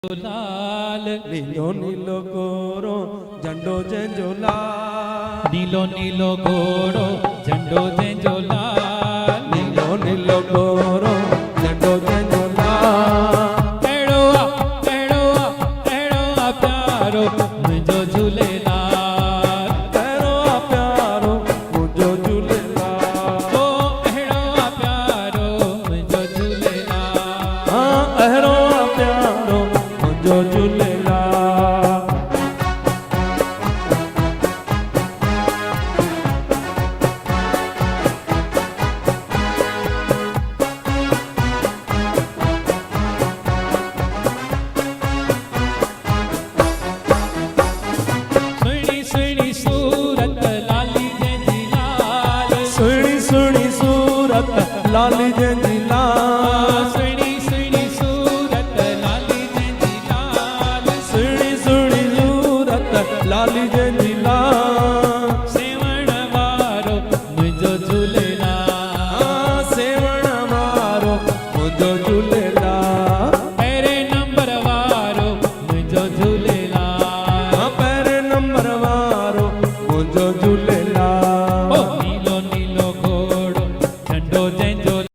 लाल नीलो नीलो गोरो झंडो जंजो लाल। नीलो नीलो गोरो झंडो जंजो लाल। नीलो नीलो गोरो झंडो जंजो लाल। अहिड़ो आ प्यारो मुंहिंजो झूलेलाल। अहिड़ो आ प्यारो मुंहिंजो झूलेलाल। ओ अहिड़ो आ प्यारो मुंहिंजो झूलेलाल। हाँ अहिड़ो आ प्यारो मुंहिंजो झूलेलाल। सुहिणी सुहिणी सूरत लाली जंहिंजी लाल। सुहिणी सुहिणी सूरत लाली जंहिंजी लाल। सुहिणी सुहिणी सूरत लाली जंहिंजी लाल। सुहिणी सुहिणी सूरत लाली जंहिंजी लाल। सेवण वारो मुंहिंजो झूलेलाल। हाँ सेवण वारो मुंहिंजो झूलेलाल।